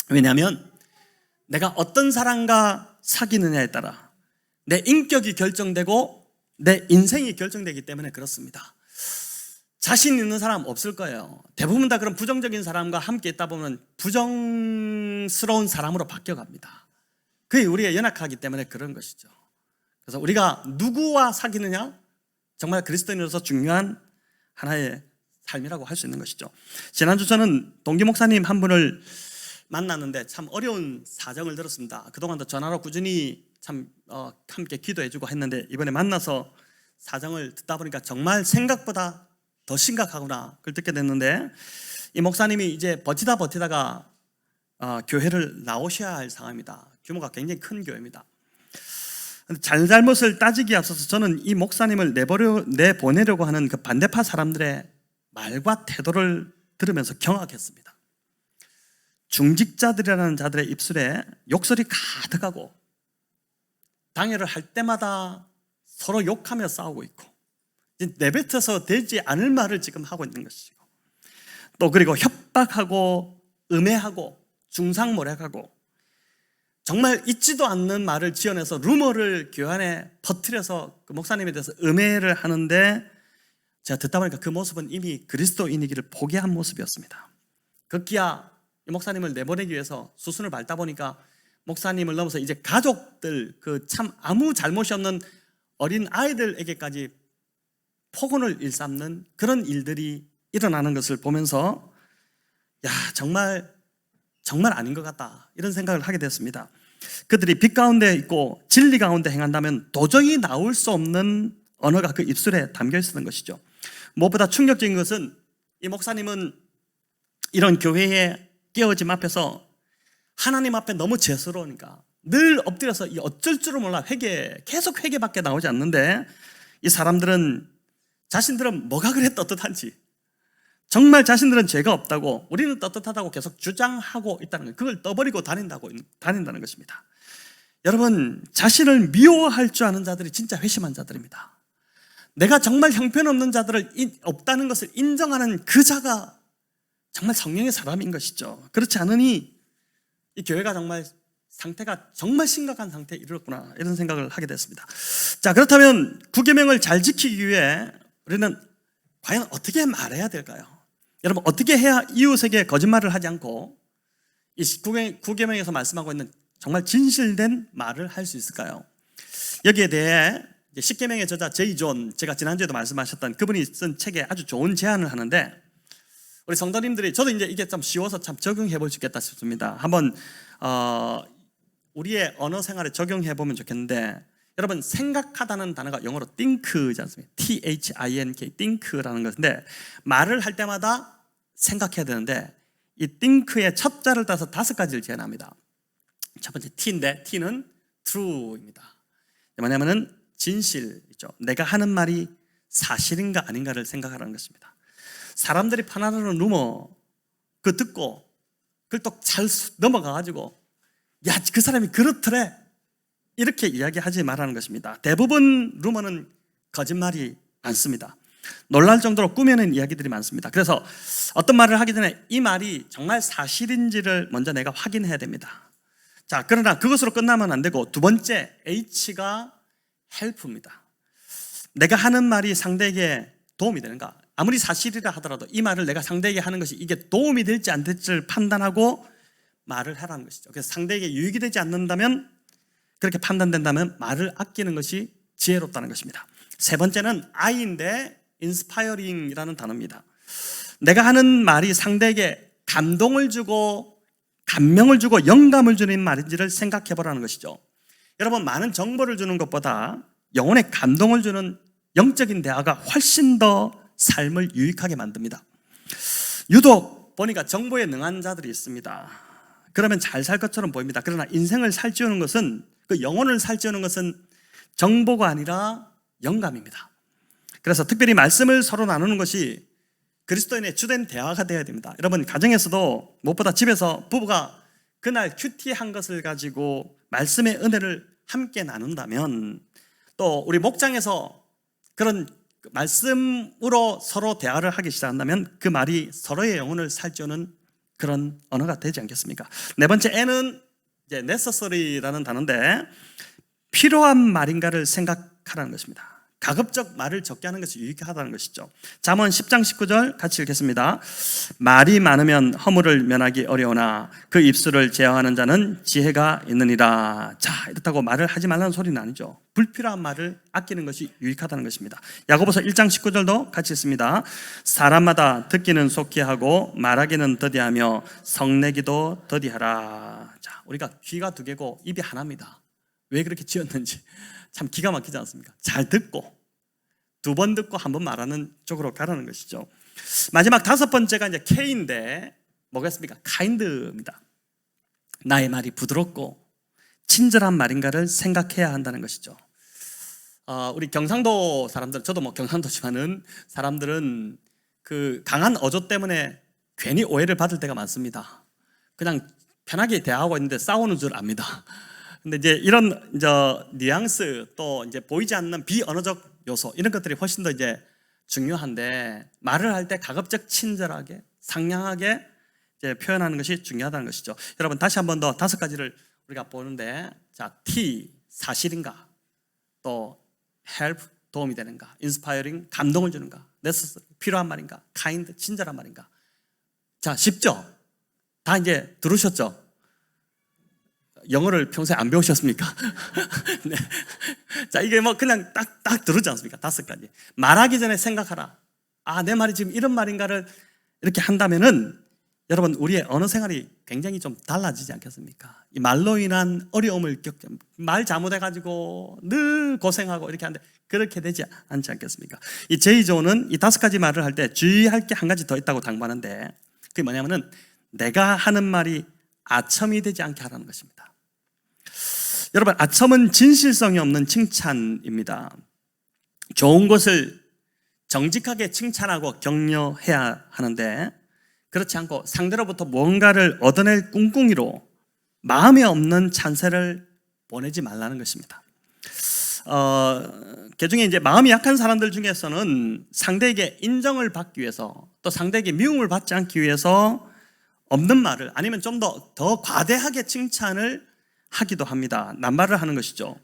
왜냐하면 내가 어떤 사람과 사귀느냐에 따라 내 인격이 결정되고 내 인생이 결정되기 때문에 그렇습니다. 자신 있는 사람 없을 거예요. 대부분 다 그런 부정적인 사람과 함께 있다 보면 부정스러운 사람으로 바뀌어갑니다. 그게 우리가 연약하기 때문에 그런 것이죠. 그래서 우리가 누구와 사귀느냐, 정말 그리스도인으로서 중요한 하나의 삶이라고 할 수 있는 것이죠. 지난주 저는 동기 목사님 한 분을 만났는데 참 어려운 사정을 들었습니다. 그동안도 전화로 꾸준히 참 함께 기도해주고 했는데 이번에 만나서 사정을 듣다 보니까 정말 생각보다 더 심각하구나 그걸 듣게 됐는데, 이 목사님이 이제 버티다가 교회를 나오셔야 할 상황입니다. 규모가 굉장히 큰 교회입니다. 잘잘못을 따지기에 앞서서 저는 이 목사님을 내보내려고 하는 그 반대파 사람들의 말과 태도를 들으면서 경악했습니다. 중직자들이라는 자들의 입술에 욕설이 가득하고 당회를 할 때마다 서로 욕하며 싸우고 있고 내뱉어서 되지 않을 말을 지금 하고 있는 것이고, 또 그리고 협박하고 음해하고 중상모략하고 정말 있지도 않는 말을 지어내서 루머를 교회 안에 퍼뜨려서 그 목사님에 대해서 음해를 하는데, 제가 듣다 보니까 그 모습은 이미 그리스도인이기를 포기한 모습이었습니다. 급기야 이 목사님을 내보내기 위해서 수순을 밟다 보니까 목사님을 넘어서 이제 가족들, 그 참 아무 잘못이 없는 어린 아이들에게까지 폭언을 일삼는 그런 일들이 일어나는 것을 보면서 야, 정말 아닌 것 같다, 이런 생각을 하게 됐습니다. 그들이 빛 가운데 있고 진리 가운데 행한다면 도저히 나올 수 없는 언어가 그 입술에 담겨 있었던 것이죠. 무엇보다 충격적인 것은 이 목사님은 이런 교회의 깨어짐 앞에서 하나님 앞에 너무 죄스러우니까 늘 엎드려서 이 어쩔 줄을 몰라 계속 회개밖에 나오지 않는데, 이 사람들은 자신들은 뭐가 그래 떳떳한지, 정말 자신들은 죄가 없다고, 우리는 떳떳하다고 계속 주장하고 있다는 거예요. 그걸 떠버리고 다닌다는 것입니다. 여러분, 자신을 미워할 줄 아는 자들이 진짜 회심한 자들입니다. 내가 정말 형편없는 자들을 없다는 것을 인정하는 그 자가 정말 성령의 사람인 것이죠. 그렇지 않으니 이 교회가 정말 상태가 정말 심각한 상태에 이르렀구나, 이런 생각을 하게 됐습니다. 자, 그렇다면 구계명을 잘 지키기 위해 우리는 과연 어떻게 말해야 될까요? 여러분, 어떻게 해야 이웃에게 거짓말을 하지 않고 이 구계명에서 말씀하고 있는 정말 진실된 말을 할 수 있을까요? 여기에 대해 십계명의 저자 제이 존, 제가 지난주에도 말씀하셨던 그분이 쓴 책에 아주 좋은 제안을 하는데, 우리 성도님들이, 저도 이제 이게 좀 쉬워서 참 적용해 볼 수 있겠다 싶습니다. 한번 우리의 언어 생활에 적용해 보면 좋겠는데, 여러분, 생각하다는 단어가 영어로 think이지 않습니까? T-H-I-N-K, think라는 것인데, 말을 할 때마다 생각해야 되는데 이 think의 첫 자를 따서 5가지를 제안합니다. 첫 번째 T인데, T는 true입니다. 뭐냐면은 진실이죠. 내가 하는 말이 사실인가 아닌가를 생각하라는 것입니다. 사람들이 판단하는 루머 그거 듣고 그걸 또 잘 넘어가가지고 야, 그 사람이 그렇더래, 이렇게 이야기하지 말라는 것입니다. 대부분 루머는 거짓말이 많습니다. 놀랄 정도로 꾸며낸 이야기들이 많습니다. 그래서 어떤 말을 하기 전에 이 말이 정말 사실인지를 먼저 내가 확인해야 됩니다. 자, 그러나 그것으로 끝나면 안 되고, 두 번째 H가 help입니다. 내가 하는 말이 상대에게 도움이 되는가, 아무리 사실이라 하더라도 이 말을 내가 상대에게 하는 것이 이게 도움이 될지 안 될지를 판단하고 말을 하라는 것이죠. 그래서 상대에게 유익이 되지 않는다면, 그렇게 판단된다면 말을 아끼는 것이 지혜롭다는 것입니다. 세 번째는 I인데 inspiring이라는 단어입니다. 내가 하는 말이 상대에게 감동을 주고 감명을 주고 영감을 주는 말인지를 생각해 보라는 것이죠. 여러분, 많은 정보를 주는 것보다 영혼에 감동을 주는 영적인 대화가 훨씬 더 삶을 유익하게 만듭니다. 유독 보니까 정보에 능한 자들이 있습니다. 그러면 잘 살 것처럼 보입니다. 그러나 인생을 살찌우는 것은, 그 영혼을 살찌우는 것은 정보가 아니라 영감입니다. 그래서 특별히 말씀을 서로 나누는 것이 그리스도인의 주된 대화가 되어야 됩니다. 여러분, 가정에서도 무엇보다 집에서 부부가 그날 큐티한 것을 가지고 말씀의 은혜를 함께 나눈다면, 또 우리 목장에서 그런 말씀으로 서로 대화를 하기 시작한다면 그 말이 서로의 영혼을 살찌우는 그런 언어가 되지 않겠습니까? 네 번째 N은 이제 necessary라는 단어인데, 필요한 말인가를 생각하라는 것입니다. 가급적 말을 적게 하는 것이 유익하다는 것이죠. 잠언 10장 19절 같이 읽겠습니다. 말이 많으면 허물을 면하기 어려우나 그 입술을 제어하는 자는 지혜가 있느니라. 자, 이렇다고 말을 하지 말라는 소리는 아니죠. 불필요한 말을 아끼는 것이 유익하다는 것입니다. 야고보서 1장 19절도 같이 읽습니다. 사람마다 듣기는 속히 하고 말하기는 더디하며 성내기도 더디하라. 자, 우리가 귀가 두 개고 입이 하나입니다. 왜 그렇게 지었는지 참 기가 막히지 않습니까? 잘 듣고 두 번 듣고 한 번 말하는 쪽으로 가라는 것이죠. 마지막 다섯 번째가 이제 K인데 뭐겠습니까? kind입니다. 나의 말이 부드럽고 친절한 말인가를 생각해야 한다는 것이죠. 우리 경상도 사람들, 저도 뭐 경상도지만은 사람들은 그 강한 어조 때문에 괜히 오해를 받을 때가 많습니다. 그냥 편하게 대화하고 있는데 싸우는 줄 압니다. 근데 이제 이런 뉘앙스, 또 이제 보이지 않는 비언어적 요소, 이런 것들이 훨씬 더 이제 중요한데, 말을 할 때 가급적 친절하게 상냥하게 이제 표현하는 것이 중요하다는 것이죠. 여러분, 다시 한 번 더 다섯 가지를 우리가 보는데, 자, T 사실인가, 또 help 도움이 되는가, inspiring 감동을 주는가, necessary 필요한 말인가, kind 친절한 말인가. 자, 쉽죠? 다 이제 들으셨죠? 영어를 평소에 안 배우셨습니까? 네. 자, 이게 뭐 그냥 딱 들었지 않습니까? 다섯 가지. 말하기 전에 생각하라. 내 말이 지금 이런 말인가를 이렇게 한다면은 여러분, 우리의 언어 생활이 굉장히 좀 달라지지 않겠습니까? 이 말로 인한 어려움을 말 잘못해가지고 늘 고생하고 이렇게 하는데 그렇게 되지 않지 않겠습니까? 이 제이조는 이 다섯 가지 말을 할 때 주의할 게 한 가지 더 있다고 당부하는데, 그게 뭐냐면은 내가 하는 말이 아첨이 되지 않게 하라는 것입니다. 여러분, 아첨은 진실성이 없는 칭찬입니다. 좋은 것을 정직하게 칭찬하고 격려해야 하는데, 그렇지 않고 상대로부터 뭔가를 얻어낼 꿍꿍이로 마음에 없는 찬사를 보내지 말라는 것입니다. 그중에 이제 마음이 약한 사람들 중에서는 상대에게 인정을 받기 위해서, 또 상대에게 미움을 받지 않기 위해서 없는 말을, 아니면 좀 더 과대하게 칭찬을 하기도 합니다. 낱말을 하는 것이죠.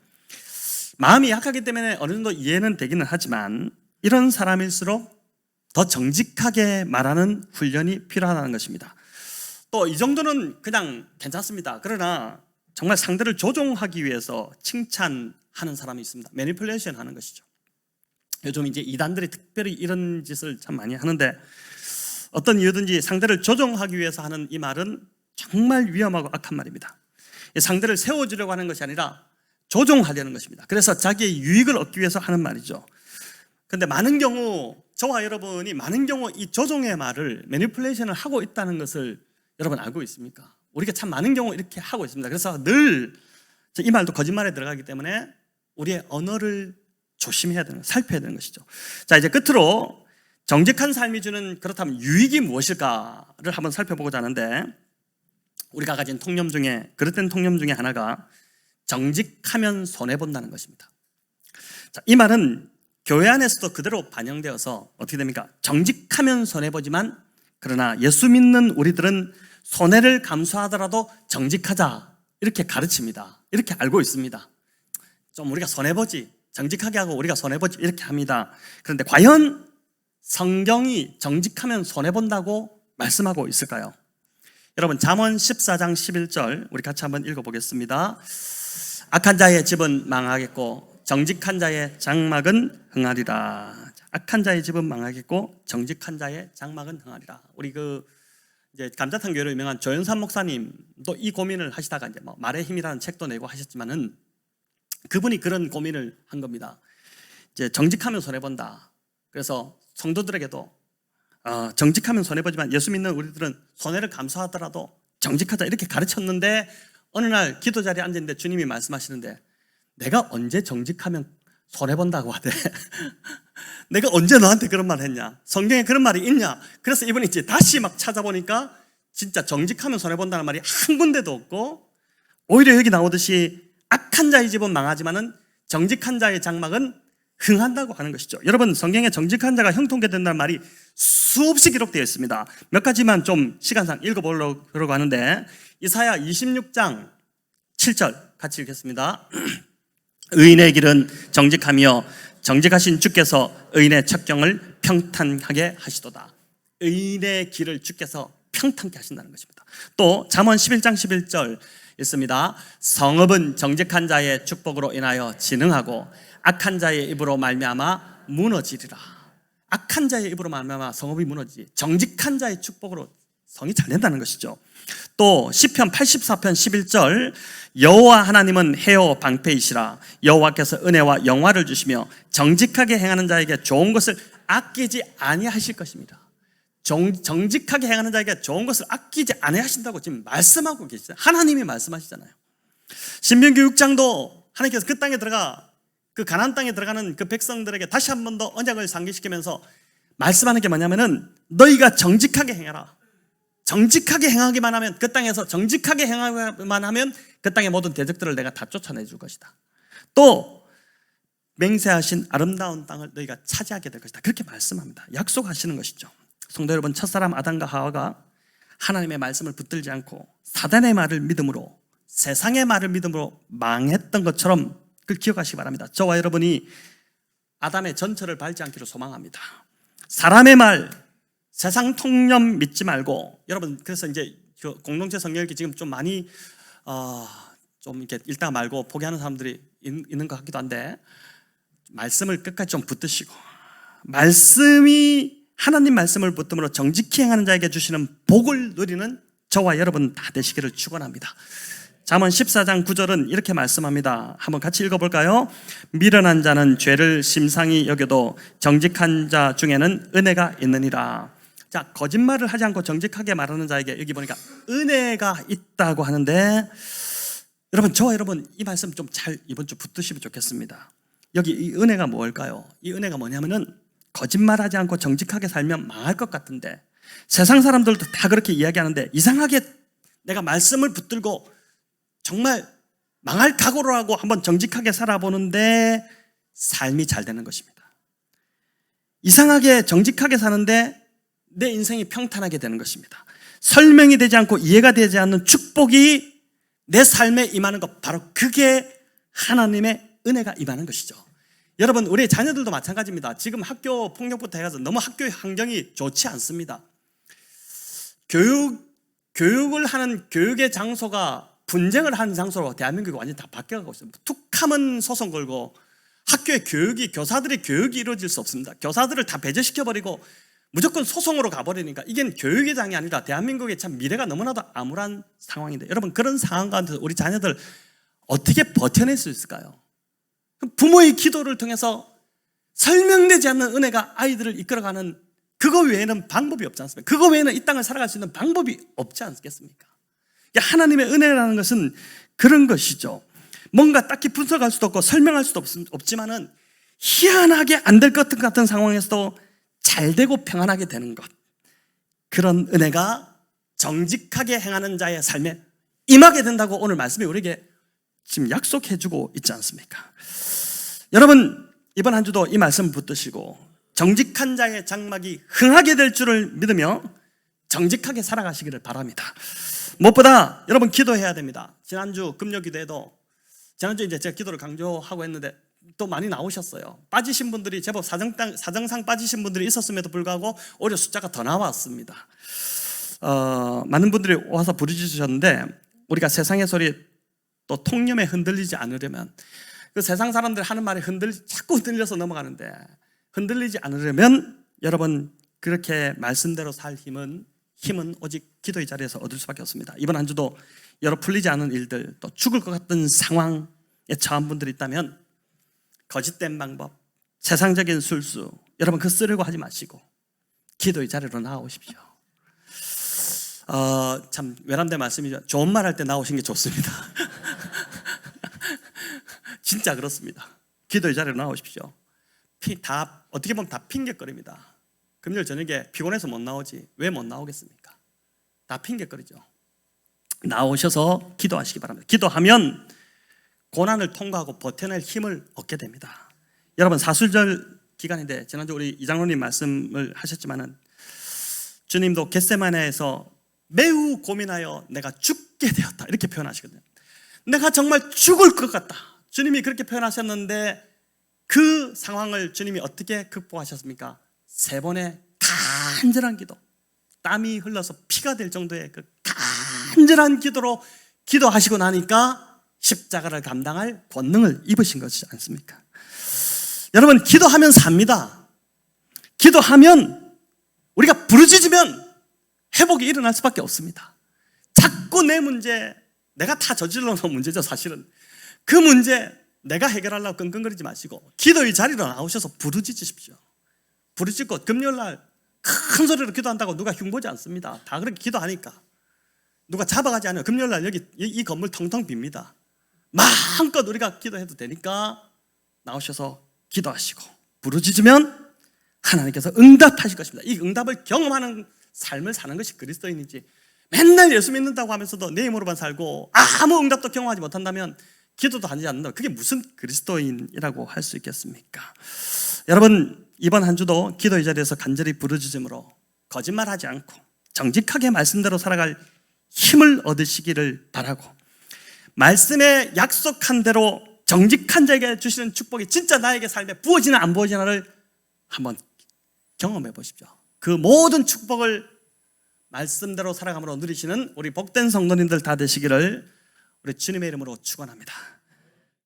마음이 약하기 때문에 어느 정도 이해는 되기는 하지만, 이런 사람일수록 더 정직하게 말하는 훈련이 필요하다는 것입니다. 또 이 정도는 그냥 괜찮습니다. 그러나 정말 상대를 조종하기 위해서 칭찬하는 사람이 있습니다. 매니플레이션 하는 것이죠. 요즘 이제 이단들이 특별히 이런 짓을 참 많이 하는데, 어떤 이유든지 상대를 조종하기 위해서 하는 이 말은 정말 위험하고 악한 말입니다. 상대를 세워주려고 하는 것이 아니라 조종하려는 것입니다. 그래서 자기의 유익을 얻기 위해서 하는 말이죠. 그런데 많은 경우, 저와 여러분이 많은 경우 이 조종의 말을, 매니플레이션을 하고 있다는 것을 여러분 알고 있습니까? 우리가 참 많은 경우 이렇게 하고 있습니다. 그래서 늘 이 말도 거짓말에 들어가기 때문에 우리의 언어를 조심해야 되는, 살펴야 되는 것이죠. 자, 이제 끝으로 정직한 삶이 주는, 그렇다면 유익이 무엇일까를 한번 살펴보고자 하는데, 우리가 가진 통념 중에, 그릇된 통념 중에 하나가 정직하면 손해본다는 것입니다. 자, 이 말은 교회 안에서도 그대로 반영되어서 어떻게 됩니까? 정직하면 손해보지만, 그러나 예수 믿는 우리들은 손해를 감수하더라도 정직하자, 이렇게 가르칩니다. 이렇게 알고 있습니다. 좀 우리가 손해보지, 정직하게 하고 우리가 손해보지, 이렇게 합니다. 그런데 과연 성경이 정직하면 손해본다고 말씀하고 있을까요? 여러분, 잠언 14장 11절 우리 같이 한번 읽어보겠습니다. 악한 자의 집은 망하겠고 정직한 자의 장막은 흥하리라. 악한 자의 집은 망하겠고 정직한 자의 장막은 흥하리라. 우리 이제 감자탕 교회로 유명한 조연산 목사님도 이 고민을 하시다가 이제 말의 힘이라는 책도 내고 하셨지만은, 그분이 그런 고민을 한 겁니다. 이제 정직하면 손해본다. 그래서 성도들에게도 정직하면 손해보지만 예수 믿는 우리들은 손해를 감수하더라도 정직하자 이렇게 가르쳤는데 어느 날 기도 자리에 앉았는데 주님이 말씀하시는데 내가 언제 정직하면 손해본다고 하대. 내가 언제 너한테 그런 말 했냐? 성경에 그런 말이 있냐? 그래서 이번에 이제 다시 막 찾아보니까 진짜 정직하면 손해본다는 말이 한 군데도 없고 오히려 여기 나오듯이 악한 자의 집은 망하지만은 정직한 자의 장막은 흥한다고 하는 것이죠. 여러분, 성경에 정직한 자가 형통케 된다는 말이 수없이 기록되어 있습니다. 몇 가지만 좀 시간상 읽어보려고 하는데 이사야 26장 7절 같이 읽겠습니다. 의인의 길은 정직하며 정직하신 주께서 의인의 첩경을 평탄하게 하시도다. 의인의 길을 주께서 평탄케 하신다는 것입니다. 또 잠언 11장 11절 있습니다. 성읍은 정직한 자의 축복으로 인하여 진흥하고 악한 자의 입으로 말미암아 무너지리라. 악한 자의 입으로 말미암아 성읍이 무너지지 정직한 자의 축복으로 성이 잘 된다는 것이죠. 또 시편 84편 11절 여호와 하나님은 해요 방패이시라. 여호와께서 은혜와 영화를 주시며 정직하게 행하는 자에게 좋은 것을 아끼지 아니하실 것입니다. 정직하게 행하는 자에게 좋은 것을 아끼지 아니하신다고 지금 말씀하고 계시잖아요. 하나님이 말씀하시잖아요. 신명기 6장도 하나님께서 그 땅에 들어가 그 가나안 땅에 들어가는 그 백성들에게 다시 한 번 더 언약을 상기시키면서 말씀하는 게 뭐냐면은 너희가 정직하게 행해라. 정직하게 행하기만 하면 그 땅에서 정직하게 행하기만 하면 그 땅의 모든 대적들을 내가 다 쫓아내 줄 것이다. 또 맹세하신 아름다운 땅을 너희가 차지하게 될 것이다. 그렇게 말씀합니다. 약속하시는 것이죠. 성도 여러분, 첫사람 아담과 하와가 하나님의 말씀을 붙들지 않고 사단의 말을 믿음으로 세상의 말을 믿음으로 망했던 것처럼 그걸 기억하시기 바랍니다. 저와 여러분이 아담의 전철을 밟지 않기를 소망합니다. 사람의 말, 세상 통념 믿지 말고 여러분 그래서 이제 공동체 성경읽기 지금 좀 많이 좀 이렇게 읽다 말고 포기하는 사람들이 있는 것 같기도 한데 말씀을 끝까지 좀 붙드시고 말씀이 하나님 말씀을 붙듦으로 정직히 행하는 자에게 주시는 복을 누리는 저와 여러분 다 되시기를 축원합니다. 잠언 14장 9절은 이렇게 말씀합니다. 한번 같이 읽어볼까요? 미련한 자는 죄를 심상히 여겨도 정직한 자 중에는 은혜가 있느니라. 자, 거짓말을 하지 않고 정직하게 말하는 자에게 여기 보니까 은혜가 있다고 하는데 여러분, 저와 여러분 이 말씀 좀 잘 이번 주 붙드시면 좋겠습니다. 여기 이 은혜가 뭘까요? 이 은혜가 뭐냐면은 거짓말하지 않고 정직하게 살면 망할 것 같은데 세상 사람들도 다 그렇게 이야기하는데 이상하게 내가 말씀을 붙들고 정말 망할 각오로 하고 한번 정직하게 살아보는데 삶이 잘 되는 것입니다. 이상하게 정직하게 사는데 내 인생이 평탄하게 되는 것입니다. 설명이 되지 않고 이해가 되지 않는 축복이 내 삶에 임하는 것, 바로 그게 하나님의 은혜가 임하는 것이죠. 여러분, 우리 자녀들도 마찬가지입니다. 지금 학교 폭력부터 해가지고 너무 학교의 환경이 좋지 않습니다. 교육을 하는 교육의 장소가 분쟁을 하는 장소로 대한민국이 완전히 다 바뀌어가고 있습니다. 툭하면 소송 걸고 학교의 교사들의 교육이 이루어질 수 없습니다. 교사들을 다 배제시켜버리고 무조건 소송으로 가버리니까 이게 교육의 장이 아니라 대한민국의 참 미래가 너무나도 암울한 상황인데 여러분, 그런 상황 가운데서 우리 자녀들 어떻게 버텨낼 수 있을까요? 부모의 기도를 통해서 설명되지 않는 은혜가 아이들을 이끌어가는 그거 외에는 방법이 없지 않습니까? 그거 외에는 이 땅을 살아갈 수 있는 방법이 없지 않겠습니까? 하나님의 은혜라는 것은 그런 것이죠. 뭔가 딱히 분석할 수도 없고 설명할 수도 없지만은 희한하게 안 될 것 같은 상황에서도 잘 되고 평안하게 되는 것, 그런 은혜가 정직하게 행하는 자의 삶에 임하게 된다고 오늘 말씀이 우리에게 지금 약속해주고 있지 않습니까? 여러분, 이번 한 주도 이 말씀 붙드시고 정직한 자의 장막이 흥하게 될 줄을 믿으며 정직하게 살아가시기를 바랍니다. 무엇보다 여러분 기도해야 됩니다. 지난주 금요기도에도 지난주 이제 제가 기도를 강조하고 했는데 또 많이 나오셨어요. 빠지신 분들이 제법 사정상 빠지신 분들이 있었음에도 불구하고 오히려 숫자가 더 나왔습니다. 많은 분들이 와서 부르짖으셨는데 우리가 세상의 소리 또 통념에 흔들리지 않으려면 그 세상 사람들 하는 말에 자꾸 흔들려서 넘어가는데 흔들리지 않으려면 여러분 그렇게 말씀대로 살 힘은 오직 기도의 자리에서 얻을 수밖에 없습니다. 이번 한 주도 여러 풀리지 않은 일들 또 죽을 것 같은 상황에 처한 분들이 있다면 거짓된 방법, 세상적인 술수, 여러분 그 쓰려고 하지 마시고 기도의 자리로 나오십시오. 참 외람된 말씀이죠. 좋은 말 할 때 나오신 게 좋습니다. 진짜 그렇습니다. 기도의 자리로 나오십시오. 다 어떻게 보면 다 핑계거립니다. 금요일 저녁에 피곤해서 못 나오지 왜 못 나오겠습니까? 다 핑계거리죠. 나오셔서 기도하시기 바랍니다. 기도하면 고난을 통과하고 버텨낼 힘을 얻게 됩니다. 여러분 사순절 기간인데 지난주 우리 이장로님 말씀을 하셨지만은 주님도 겟세마네에서 매우 고민하여 내가 죽게 되었다 이렇게 표현하시거든요. 내가 정말 죽을 것 같다. 주님이 그렇게 표현하셨는데 그 상황을 주님이 어떻게 극복하셨습니까? 3번의 간절한 기도, 땀이 흘러서 피가 될 정도의 그 간절한 기도로 기도하시고 나니까 십자가를 감당할 권능을 입으신 것이지 않습니까? 여러분 기도하면 삽니다. 기도하면 우리가 부르짖으면 회복이 일어날 수밖에 없습니다. 자꾸 내 문제, 내가 다 저질러 놓은 문제죠 사실은. 그 문제 내가 해결하려고 끙끙거리지 마시고 기도의 자리로 나오셔서 부르짖으십시오. 부르짖고 금요일날 큰 소리로 기도한다고 누가 흉보지 않습니다. 다 그렇게 기도하니까 누가 잡아가지 않아요. 금요일날 여기 이 건물 텅텅 빕니다. 마음껏 우리가 기도해도 되니까 나오셔서 기도하시고 부르짖으면 하나님께서 응답하실 것입니다. 이 응답을 경험하는 삶을 사는 것이 그리스도인이지 맨날 예수 믿는다고 하면서도 내 힘으로만 살고 아무 응답도 경험하지 못한다면 기도도 하지 않는다. 그게 무슨 그리스도인이라고 할 수 있겠습니까? 여러분 이번 한 주도 기도의 자리에서 간절히 부르짖음으로 거짓말하지 않고 정직하게 말씀대로 살아갈 힘을 얻으시기를 바라고 말씀에 약속한 대로 정직한 자에게 주시는 축복이 진짜 나에게 삶에 부어지나 안 부어지나를 한번 경험해 보십시오. 그 모든 축복을 말씀대로 살아감으로 누리시는 우리 복된 성도님들 다 되시기를 우리 주님의 이름으로 축원합니다.